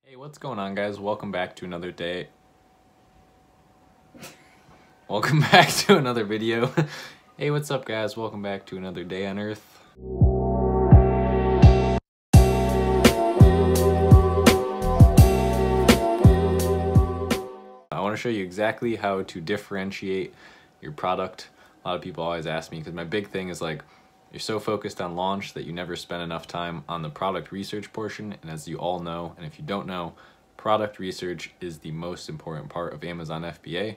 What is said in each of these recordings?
Hey, what's going on, guys? Welcome back to another day. Welcome back to another video. Hey, what's up, guys? Welcome back to another day on Earth. I want to show you exactly how to differentiate your product. A lot of people always ask me, because my big thing is like, you're so focused on launch that you never spend enough time on the product research portion. And as you all know, and if you don't know, product research is the most important part of Amazon FBA.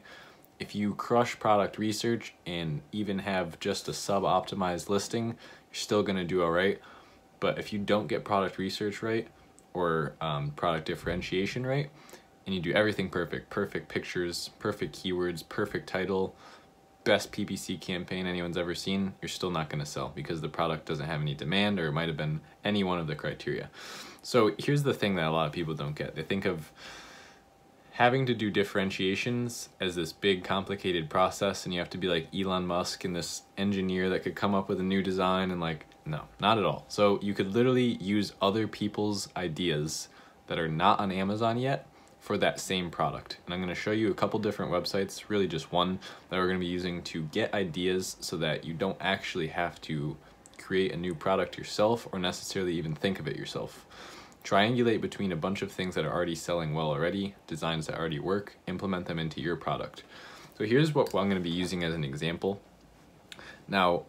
If you crush product research and even have just a sub-optimized listing, you're still gonna do all right. But if you don't get product research right, or product differentiation right, and you do everything perfect pictures, perfect keywords, perfect title, best PPC campaign anyone's ever seen, you're still not gonna sell because the product doesn't have any demand, or it might have been any one of the criteria. So here's the thing that a lot of people don't get. They think of having to do differentiations as this big complicated process, and you have to be like Elon Musk and this engineer that could come up with a new design, and like, no, not at all. So you could literally use other people's ideas that are not on Amazon yet for that same product. And I'm gonna show you a couple different websites, really just one, that we're gonna be using to get ideas so that you don't actually have to create a new product yourself or necessarily even think of it yourself. Triangulate between a bunch of things that are already selling well already, designs that already work, implement them into your product. So here's what I'm gonna be using as an example. Now,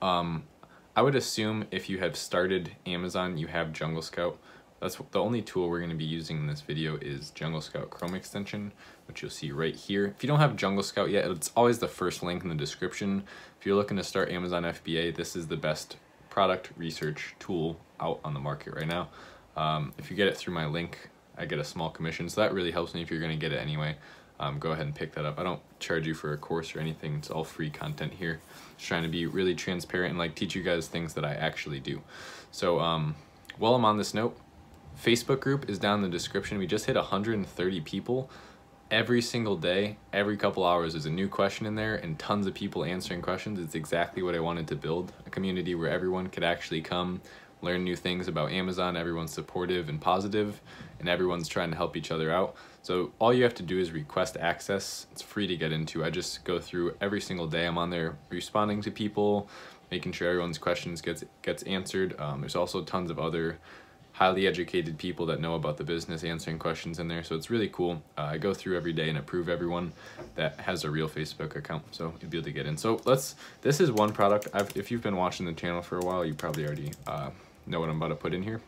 I would assume if you have started Amazon, you have Jungle Scout. That's the only tool we're going to be using in this video is Jungle Scout Chrome extension, which you'll see right here. If you don't have Jungle Scout yet, it's always the first link in the description. If you're looking to start Amazon FBA, this is the best product research tool out on the market right now. If you get it through my link, I get a small commission, so that really helps me if you're going to get it anyway. Go ahead and pick that up. I don't charge you for a course or anything. It's all free content here. Just trying to be really transparent and like teach you guys things that I actually do. So while I'm on this note, Facebook group is down in the description. We just hit 130 people. Every single day, every couple hours, there's a new question in there and tons of people answering questions. It's exactly what I wanted to build, a community where everyone could actually come, learn new things about Amazon. Everyone's supportive and positive, and everyone's trying to help each other out. So all you have to do is request access. It's free to get into. I just go through every single day. I'm on there responding to people, making sure everyone's questions gets answered. There's also tons of other highly educated people that know about the business answering questions in there, so it's really cool. I go through every day and approve everyone that has a real Facebook account, so you'll be able to get in. So this is one product. If you've been watching the channel for a while, you probably already know what I'm about to put in here.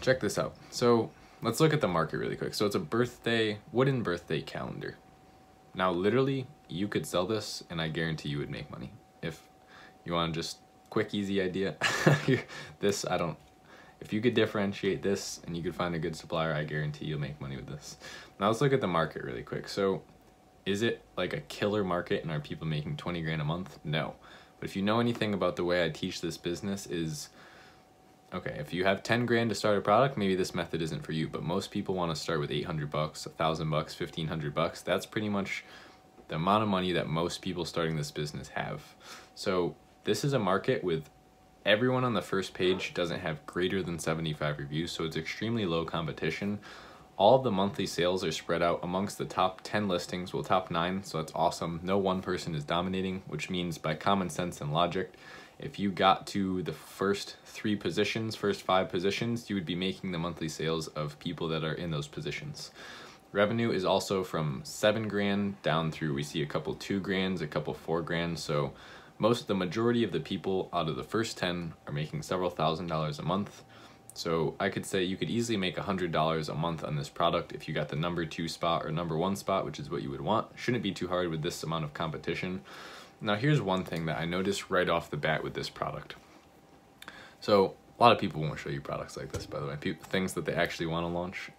Check this out. So let's look at the market really quick. So it's a wooden birthday calendar. Now literally you could sell this and I guarantee you would make money. If you want to just quick easy idea, if you could differentiate this and you could find a good supplier, I guarantee you'll make money with this. Now let's look at the market really quick. So is it like a killer market and are people making 20 grand a month? No. But if you know anything about the way I teach this business is, okay, if you have 10 grand to start a product, maybe this method isn't for you, but most people want to start with 800 bucks, 1,000 bucks, 1,500 bucks. That's pretty much the amount of money that most people starting this business have. So this is a market with everyone on the first page doesn't have greater than 75 reviews, so it's extremely low competition. All of the monthly sales are spread out amongst the top 10 listings, well, top 9, so that's awesome. No one person is dominating, which means by common sense and logic, if you got to the first 5 positions, you would be making the monthly sales of people that are in those positions. Revenue is also from 7 grand down through, we see a couple 2 grands, a couple 4 grand, so the majority of the people out of the first 10 are making several $1,000s a month. So I could say you could easily make $100 a month on this product if you got the number 2 spot or number 1 spot, which is what you would want. Shouldn't be too hard with this amount of competition. Now here's one thing that I noticed right off the bat with this product. So a lot of people won't show you products like this, by the way, things that they actually want to launch.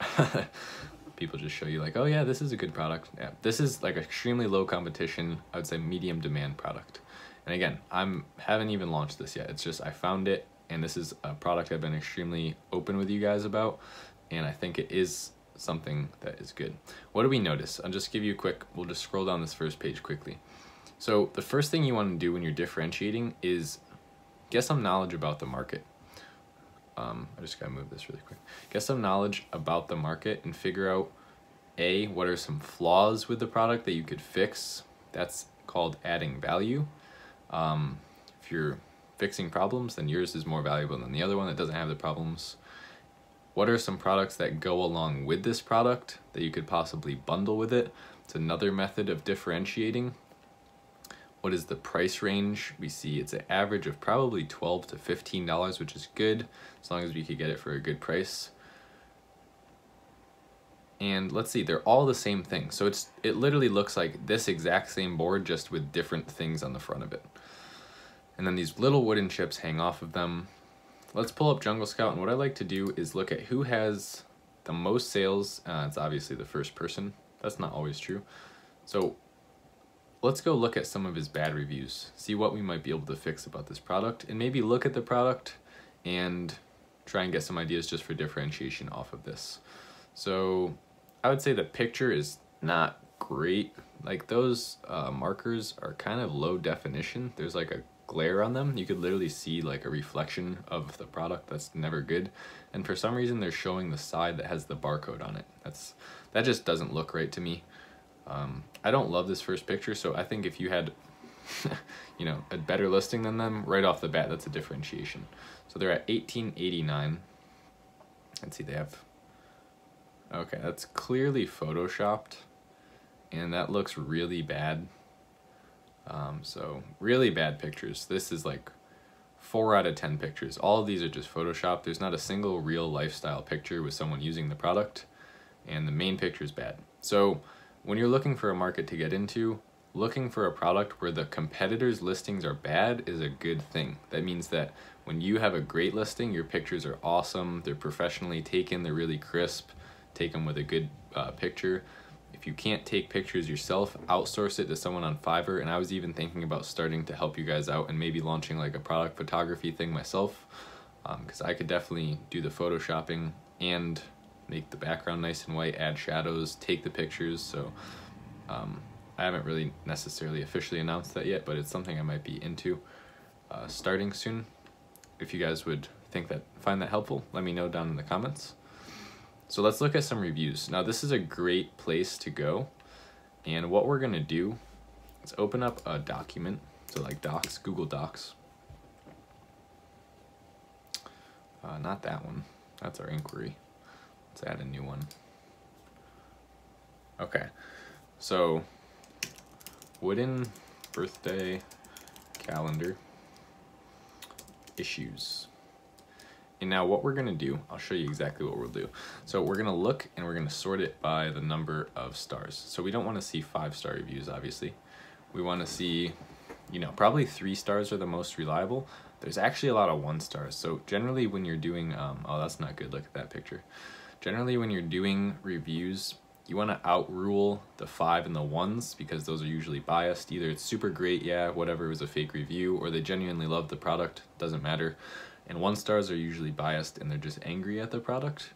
People just show you like, oh yeah, this is a good product. Yeah, this is like extremely low competition, I would say medium demand product. And again, haven't even launched this yet. It's just I found it, and this is a product I've been extremely open with you guys about, and I think it is something that is good. What do we notice? I'll just give you a quick, we'll just scroll down this first page quickly. So the first thing you want to do when you're differentiating is get some knowledge about the market. I just gotta move this really quick. Get some knowledge about the market and figure out what are some flaws with the product that you could fix. That's called adding value. If you're fixing problems, then yours is more valuable than the other one that doesn't have the problems. What are some products that go along with this product that you could possibly bundle with it? It's another method of differentiating. What is the price range? We see it's an average of probably $12 to $15, which is good, as long as we could get it for a good price. And let's see, they're all the same thing. So it literally looks like this exact same board, just with different things on the front of it. And then these little wooden chips hang off of them. Let's pull up Jungle Scout, and what I like to do is look at who has the most sales. It's obviously the first person. That's not always true. So let's go look at some of his bad reviews, see what we might be able to fix about this product, and maybe look at the product and try and get some ideas just for differentiation off of this. So I would say the picture is not great. Like those markers are kind of low definition. There's like a glare on them. You could literally see like a reflection of the product. That's never good. And for some reason they're showing the side that has the barcode on it. That just doesn't look right to me. I don't love this first picture, so I think if you had you know, a better listing than them right off the bat, that's a differentiation. So they're at $18.89. Let's see, they have, okay, that's clearly photoshopped, and that looks really bad. So really bad pictures. This is like 4 out of 10 pictures. All of these are just photoshopped. There's not a single real lifestyle picture with someone using the product, and the main picture is bad. So when you're looking for a market to get into, looking for a product where the competitors' listings are bad is a good thing. That means that when you have a great listing, your pictures are awesome, they're professionally taken, they're really crisp, take them with a good picture. If you can't take pictures yourself, outsource it to someone on Fiverr. And I was even thinking about starting to help you guys out and maybe launching like a product photography thing myself, because I could definitely do the photoshopping and make the background nice and white, add shadows, take the pictures. So I haven't really necessarily officially announced that yet, but it's something I might be into starting soon. If you guys would find that helpful, let me know down in the comments. So let's look at some reviews. Now this is a great place to go, and what we're gonna do is open up a document, so like Docs, Google Docs. Not that one, that's our inquiry. Let's add a new one. Okay, so wooden birthday calendar issues. And now what we're gonna do, I'll show you exactly what we'll do. So we're gonna look and we're gonna sort it by the number of stars. So we don't wanna see 5-star reviews, obviously. We wanna see, you know, probably 3 stars are the most reliable. There's actually a lot of 1 stars. So generally when you're doing, oh, that's not good, look at that picture. Generally when you're doing reviews, you wanna outrule the 5 and the 1s because those are usually biased. Either it's super great, yeah, whatever, it was a fake review, or they genuinely love the product, doesn't matter. And 1 stars are usually biased and they're just angry at the product.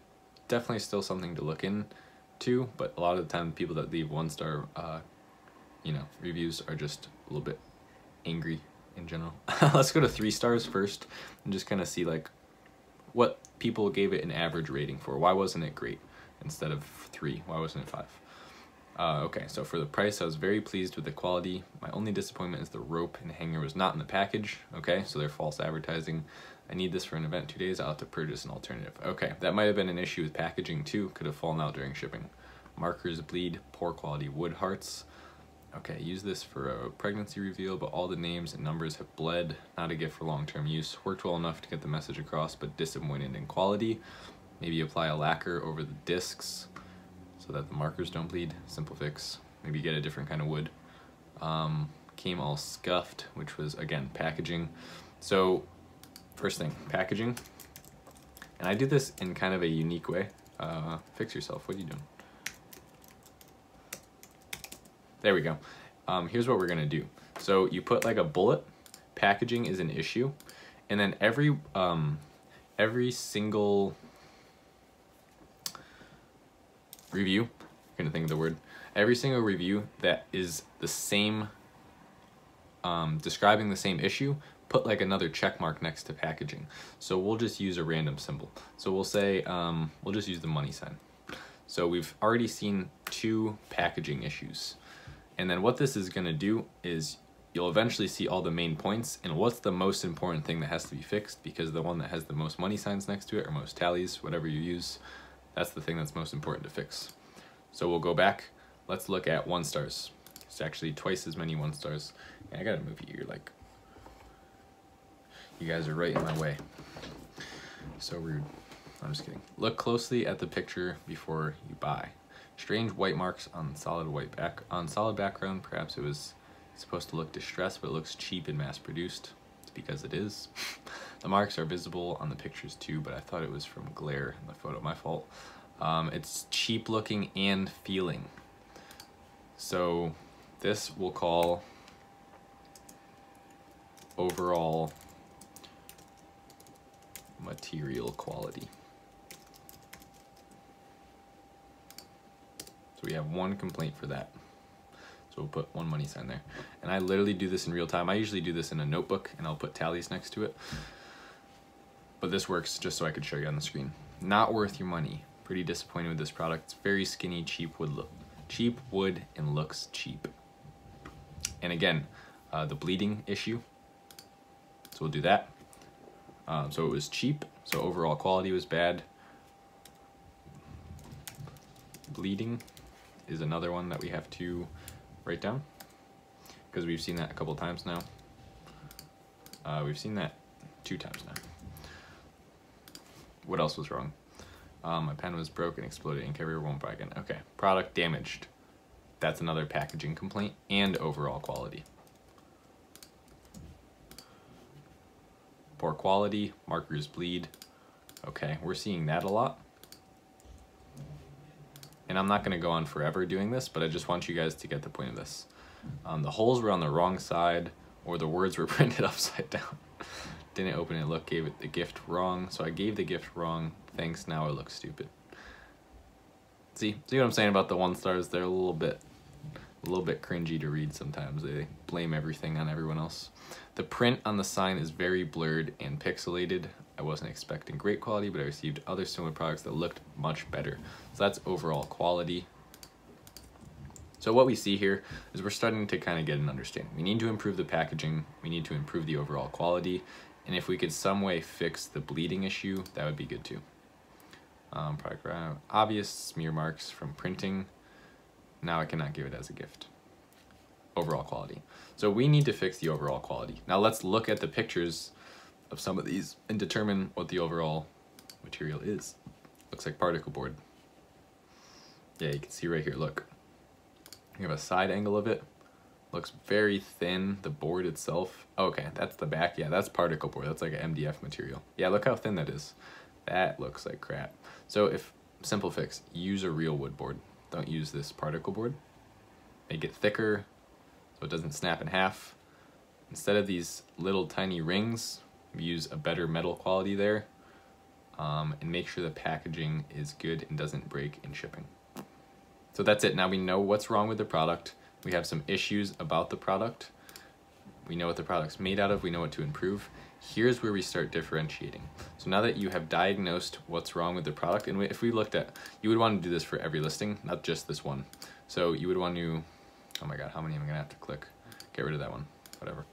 Definitely still something to look into, but a lot of the time people that leave 1-star reviews are just a little bit angry in general. Let's go to 3 stars first and just kind of see like what people gave it an average rating for. Why wasn't it great instead of 3? Why wasn't it 5? Okay, so for the price, I was very pleased with the quality. My only disappointment is the rope and hanger was not in the package. Okay, so they're false advertising. I need this for an event 2 days. I'll have to purchase an alternative. Okay, that might have been an issue with packaging too. Could have fallen out during shipping. Markers bleed, poor quality wood hearts. Okay, use this for a pregnancy reveal, but all the names and numbers have bled. Not a gift for long-term use. Worked well enough to get the message across, but disappointed in quality. Maybe apply a lacquer over the discs so that the markers don't bleed. Simple fix. Maybe get a different kind of wood. Came all scuffed, which was, again, packaging. So first thing, packaging. And I do this in kind of a unique way. Fix yourself. What are you doing? There we go. Here's what we're gonna do. So you put like a bullet. Packaging is an issue, and then every single review, I'm gonna think of the word. Every single review that is the same, describing the same issue, put like another check mark next to packaging. So we'll just use a random symbol. So we'll say, we'll just use the money sign. So we've already seen 2 packaging issues. And then what this is gonna do is you'll eventually see all the main points and what's the most important thing that has to be fixed, because the one that has the most money signs next to it, or most tallies, whatever you use, that's the thing that's most important to fix. So we'll go back, let's look at 1 stars. It's actually twice as many 1 stars. And I gotta move you, you're like, you guys are right in my way. So rude. I'm just kidding. Look closely at the picture before you buy. Strange white marks on solid background. Perhaps it was supposed to look distressed, but it looks cheap and mass produced. It's because it is. The marks are visible on the pictures too, but I thought it was from glare in the photo. My fault. It's cheap looking and feeling. So this we'll call overall material quality. So we have 1 complaint for that. So we'll put 1 money sign there. And I literally do this in real time. I usually do this in a notebook and I'll put tallies next to it. But this works just so I could show you on the screen. Not worth your money. Pretty disappointed with this product. It's very skinny, cheap wood and looks cheap. And again, the bleeding issue. So we'll do that. So it was cheap, so overall quality was bad. Bleeding is another one that we have to write down, because we've seen that a couple times now. We've seen that 2 times now. What else was wrong? My pen was broken, exploded, ink everywhere, won't buy again. Okay, product damaged. That's another packaging complaint, and overall quality. Poor quality, markers bleed. Okay, we're seeing that a lot. And I'm not gonna go on forever doing this, but I just want you guys to get the point of this. The holes were on the wrong side, or the words were printed upside down. Didn't open it, look, gave it the gift wrong. So I gave the gift wrong, thanks, now it looks stupid. See what I'm saying about the 1 stars? They're a little bit cringy to read sometimes. They blame everything on everyone else. The print on the sign is very blurred and pixelated. I wasn't expecting great quality, but I received other similar products that looked much better. So that's overall quality. So what we see here is we're starting to kind of get an understanding. We need to improve the packaging. We need to improve the overall quality. And if we could some way fix the bleeding issue, that would be good too. Product obvious smear marks from printing. Now I cannot give it as a gift. Overall quality. So we need to fix the overall quality. Now let's look at the pictures of some of these and determine what the overall material is. Looks like particle board. Yeah, you can see right here, look. You have a side angle of it. Looks very thin, the board itself. Okay, that's the back. Yeah, that's particle board. That's like an MDF material. Yeah, look how thin that is. That looks like crap. So if, simple fix, use a real wood board. Don't use this particle board. Make it thicker so it doesn't snap in half. Instead of these little tiny rings, use a better metal quality there, and make sure the packaging is good and doesn't break in shipping. So that's it. Now we know what's wrong with the product. We have some issues about the product. We know what the product's made out of. We know what to improve. Here's where we start differentiating. So now that you have diagnosed what's wrong with the product, and if we looked at, you would want to do this for every listing, not just this one. So you would want to, oh my God, how many am I gonna have to click? Get rid of that one, whatever.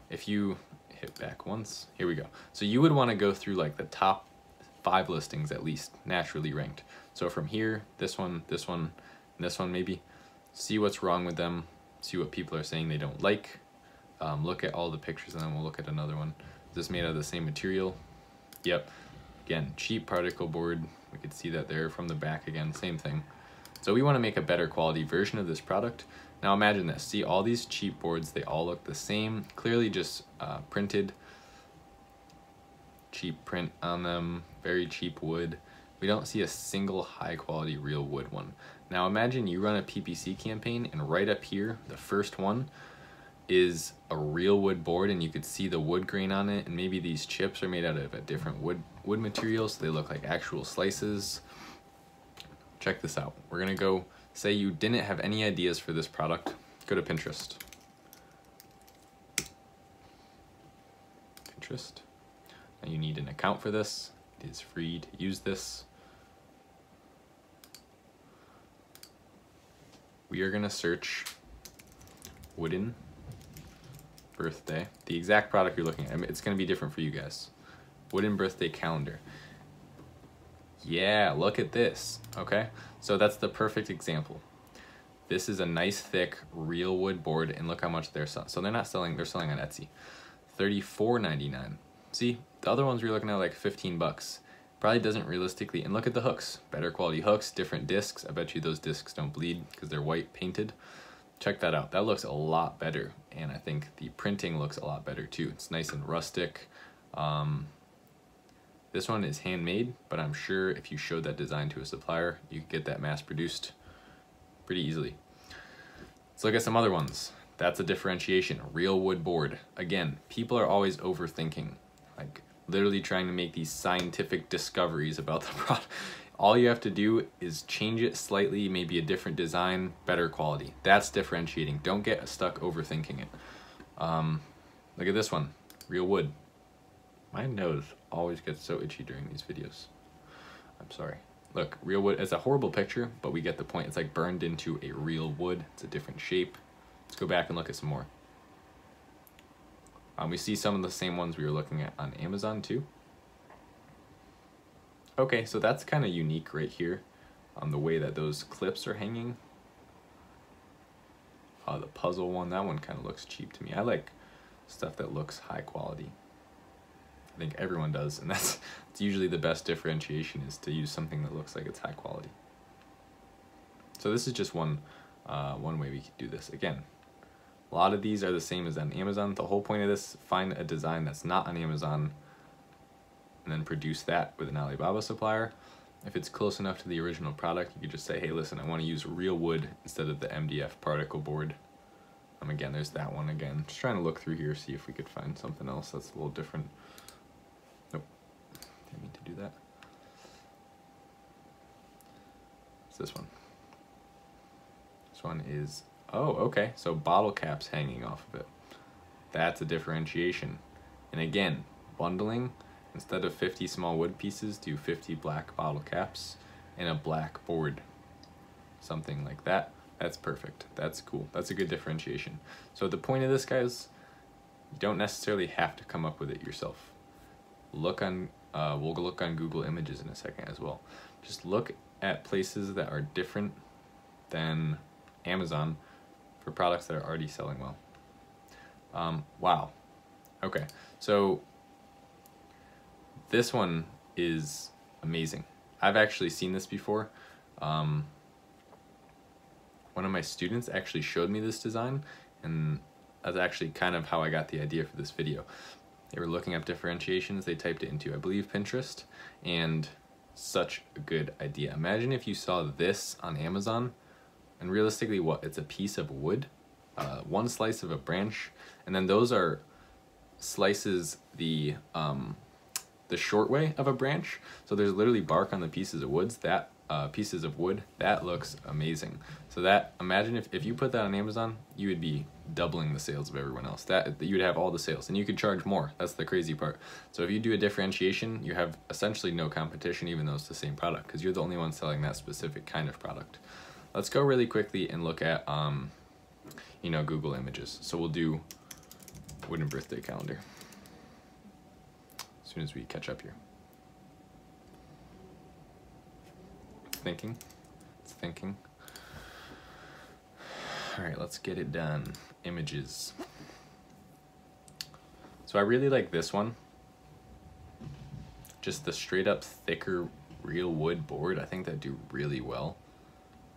If you hit back once, here we go. So you would want to go through like the top 5 listings at least, naturally ranked. So from here, this one, and this one maybe, see what's wrong with them, see what people are saying they don't like, look at all the pictures, and then we'll look at another one. Is this made out of the same material? Yep. Again, cheap particle board. We could see that there from the back again, same thing. So we want to make a better quality version of this product. Now imagine this, see all these cheap boards, they all look the same, clearly just printed. Cheap print on them, very cheap wood. We don't see a single high quality real wood one. Now imagine you run a PPC campaign and right up here, the first one is a real wood board and you could see the wood grain on it, and maybe these chips are made out of a different wood material, so they look like actual slices. Check this out. We're gonna go, say you didn't have any ideas for this product, go to Pinterest. Pinterest. Now you need an account for this. It is free to use this. We are gonna search wooden birthday, the exact product you're looking at. I mean, it's gonna be different for you guys. Wooden birthday calendar. Yeah, look at this, okay? So that's the perfect example. This is a nice thick real wood board, and look how much they're selling. So they're not selling, they're selling on Etsy. $34.99. See, the other ones we're looking at like 15 bucks. Probably doesn't realistically, and look at the hooks. Better quality hooks, different discs. I bet you those discs don't bleed because they're white painted. Check that out. That looks a lot better, and I think the printing looks a lot better too. It's nice and rustic. This one is handmade, but I'm sure if you showed that design to a supplier, you could get that mass produced pretty easily. Let's look at some other ones. That's a differentiation. Real wood board. Again, people are always overthinking, like literally trying to make these scientific discoveries about the product. All you have to do is change it slightly, maybe a different design, better quality. That's differentiating. Don't get stuck overthinking it. Look at this one, real wood. My nose always gets so itchy during these videos. I'm sorry. Look, real wood, it's a horrible picture, but we get the point. It's like burned into a real wood. It's a different shape. Let's go back and look at some more. We see some of the same ones we were looking at on Amazon too. Okay, so that's kind of unique right here on the way that those clips are hanging. The puzzle one, that one kind of looks cheap to me. I like stuff that looks high quality. I think everyone does, and it's usually the best differentiation is to use something that looks like it's high quality. So this is just one way we could do this. Again, a lot of these are the same as on Amazon. The whole point of this, find a design that's not on Amazon and then produce that with an Alibaba supplier. If it's close enough to the original product, you could just say, hey, listen, I want to use real wood instead of the MDF particle board. Again, there's that one again. Just trying to look through here, see if we could find something else that's a little different. Nope, didn't mean to do that. It's this one. This one is, oh, okay, so bottle caps hanging off of it. That's a differentiation. And again, bundling, instead of 50 small wood pieces, do 50 black bottle caps and a black board. Something like that. That's perfect. That's cool. That's a good differentiation. So the point of this, guys, you don't necessarily have to come up with it yourself. Look on, we'll look on Google Images in a second as well. Just look at places that are different than Amazon for products that are already selling well. Wow. Okay, so this one is amazing. I've actually seen this before. One of my students actually showed me this design, and that's actually kind of how I got the idea for this video. They were looking up differentiations, they typed it into, I believe, Pinterest, and such a good idea. Imagine if you saw this on Amazon, and realistically what, it's a piece of wood, one slice of a branch, and then those are slices the short way of a branch, so there's literally bark on the pieces of wood. That looks amazing. So that, imagine if you put that on Amazon, you would be doubling the sales of everyone else. That you would have all the sales, and you could charge more. That's the crazy part. So if you do a differentiation, you have essentially no competition, even though it's the same product, because you're the only one selling that specific kind of product. Let's go really quickly and look at Google Images. So we'll do wooden birthday calendar as soon as we catch up here. It's thinking. All right, let's get it done. Images. So I really like this one. Just the straight up thicker real wood board. I think that'd do really well.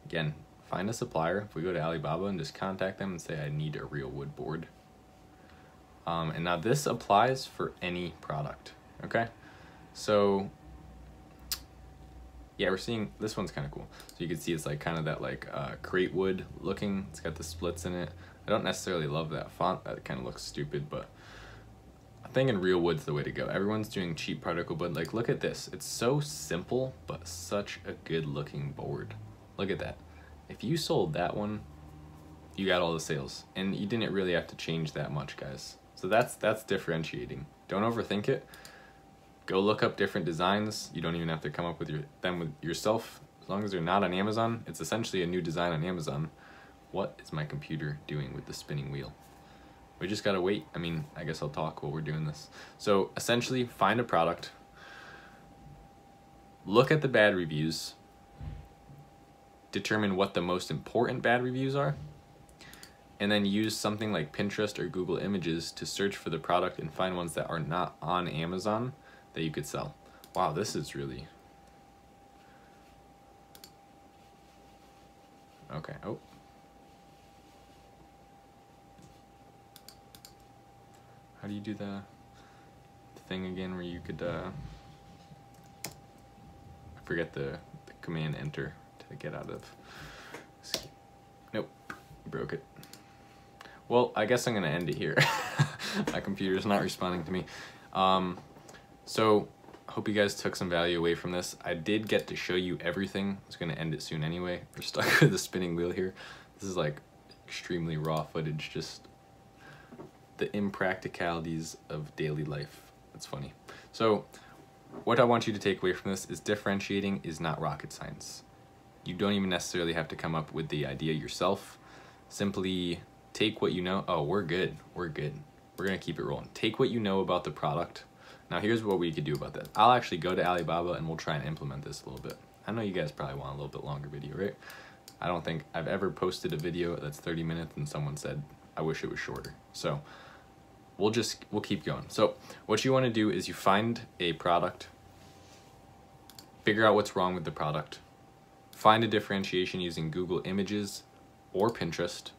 Again, find a supplier. If we go to Alibaba and just contact them and say I need a real wood board. And now this applies for any product, okay? So yeah, we're seeing, this one's kind of cool. So you can see it's like kind of that like crate wood looking. It's got the splits in it. I don't necessarily love that font. That kind of looks stupid, but I'm thinking real wood's the way to go. Everyone's doing cheap particle, but like, look at this. It's so simple, but such a good looking board. Look at that. If you sold that one, you got all the sales, and you didn't really have to change that much, guys. So that's differentiating. Don't overthink it. Go look up different designs. You don't even have to come up with them with yourself. As long as they're not on Amazon, it's essentially a new design on Amazon. What is my computer doing with the spinning wheel? We just gotta wait. I mean, I guess I'll talk while we're doing this. So essentially, find a product, look at the bad reviews, determine what the most important bad reviews are, and then use something like Pinterest or Google Images to search for the product and find ones that are not on Amazon that you could sell. Wow, this is really... Okay, oh. How do you do the thing again where you could, I forget the command enter to get out of... Nope, broke it. Well, I guess I'm gonna end it here. My computer's not responding to me. So, hope you guys took some value away from this. I did get to show you everything. I was gonna end it soon anyway. We're stuck with the spinning wheel here. This is like extremely raw footage, just the impracticalities of daily life. It's funny. So, what I want you to take away from this is differentiating is not rocket science. You don't even necessarily have to come up with the idea yourself. Simply take what you know. Oh, we're good. We're good. We're gonna keep it rolling. Take what you know about the product. Now here's what we could do about that. I'll actually go to Alibaba and we'll try and implement this a little bit. I know you guys probably want a little bit longer video, right? I don't think I've ever posted a video that's 30 minutes and someone said, I wish it was shorter. So we'll keep going. So what you wanna do is you find a product, figure out what's wrong with the product, find a differentiation using Google Images or Pinterest.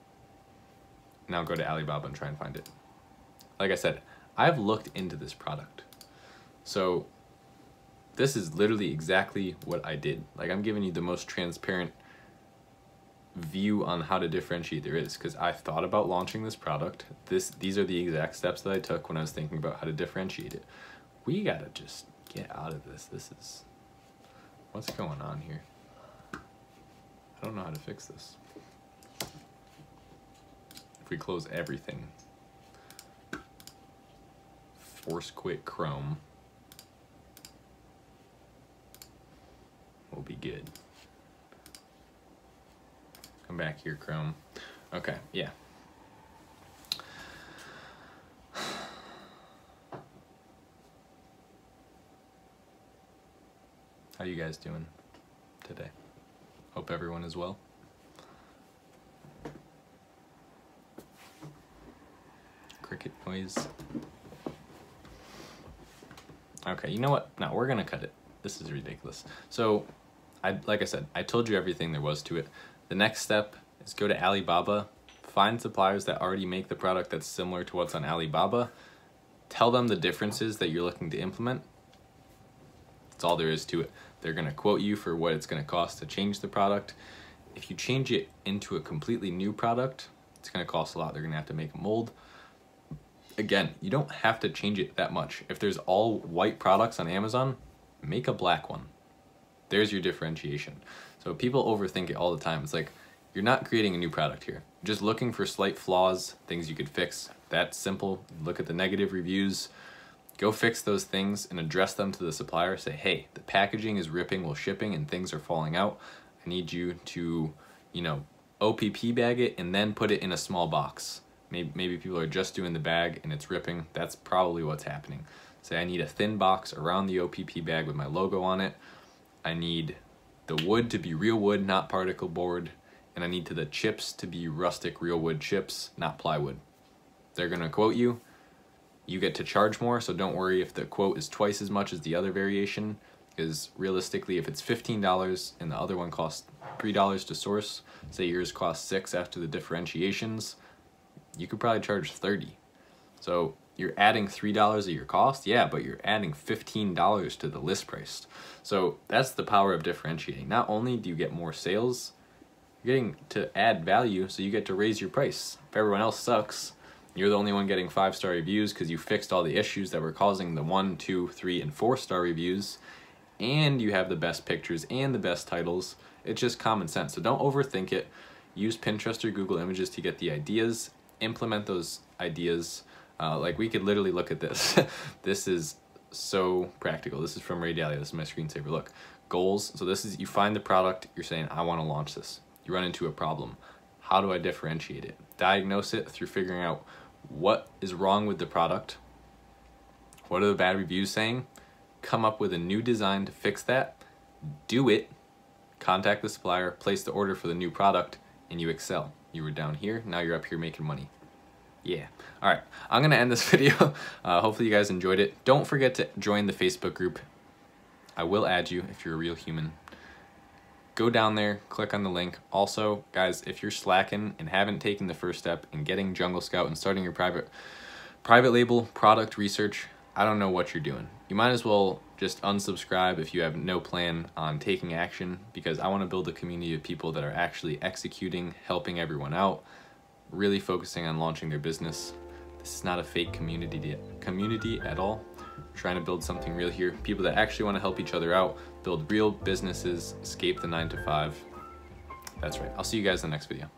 Now go to Alibaba and try and find it. Like I said, I've looked into this product. So this is literally exactly what I did. Like, I'm giving you the most transparent view on how to differentiate there is, because I thought about launching this product. These are the exact steps that I took when I was thinking about how to differentiate it. We gotta just get out of this. This is, what's going on here? I don't know how to fix this. If we close everything, force quit Chrome, we'll be good. Come back here, Chrome. Okay, yeah. How you guys doing today? Hope everyone is well. Cricket noise. Okay, you know what? No, we're gonna cut it. This is ridiculous. So, like I said, I told you everything there was to it. The next step is go to Alibaba, find suppliers that already make the product that's similar to what's on Alibaba, tell them the differences that you're looking to implement. That's all there is to it. They're gonna quote you for what it's gonna cost to change the product. If you change it into a completely new product, it's gonna cost a lot. They're gonna have to make a mold. Again, you don't have to change it that much. If there's all white products on Amazon, make a black one. There's your differentiation. So people overthink it all the time. It's like, you're not creating a new product here. You're just looking for slight flaws, things you could fix. That's simple. Look at the negative reviews, go fix those things and address them to the supplier. Say, hey, the packaging is ripping while shipping and things are falling out. I need you to, OPP bag it and then put it in a small box. Maybe people are just doing the bag and it's ripping. That's probably what's happening. Say I need a thin box around the OPP bag with my logo on it. I need the wood to be real wood, not particle board. And I need the chips to be rustic real wood chips, not plywood. They're gonna quote you. You get to charge more, so don't worry if the quote is twice as much as the other variation, because realistically, if it's $15 and the other one costs $3 to source, say yours costs $6 after the differentiations, you could probably charge $30. So you're adding $3 of your cost, yeah, but you're adding $15 to the list price. So that's the power of differentiating. Not only do you get more sales, you're getting to add value, so you get to raise your price. If everyone else sucks, you're the only one getting 5-star reviews because you fixed all the issues that were causing the 1, 2, 3, and 4-star reviews, and you have the best pictures and the best titles. It's just common sense. So don't overthink it. Use Pinterest or Google Images to get the ideas. Implement those ideas. Like we could literally look at this. This is so practical. This is from Ray Dalio. This is my screensaver. Look, goals. So this is, you find the product, you're saying, I want to launch this. You run into a problem. How do I differentiate it? Diagnose it through figuring out what is wrong with the product. What are the bad reviews saying? Come up with a new design to fix that. Do it. Contact the supplier, place the order for the new product, and you excel. You were down here, now you're up here making money. Yeah. All right, I'm gonna end this video. Hopefully you guys enjoyed it. Don't forget to join the Facebook group. I will add you if you're a real human. Go down there, click on the link. Also, guys, if you're slacking and haven't taken the first step in getting Jungle Scout and starting your private label product research, I don't know what you're doing. You might as well just unsubscribe if you have no plan on taking action, because I want to build a community of people that are actually executing, helping everyone out, really focusing on launching their business. This is not a fake community at all. We're trying to build something real here. People that actually want to help each other out, build real businesses, escape the 9 to 5. That's right. I'll see you guys in the next video.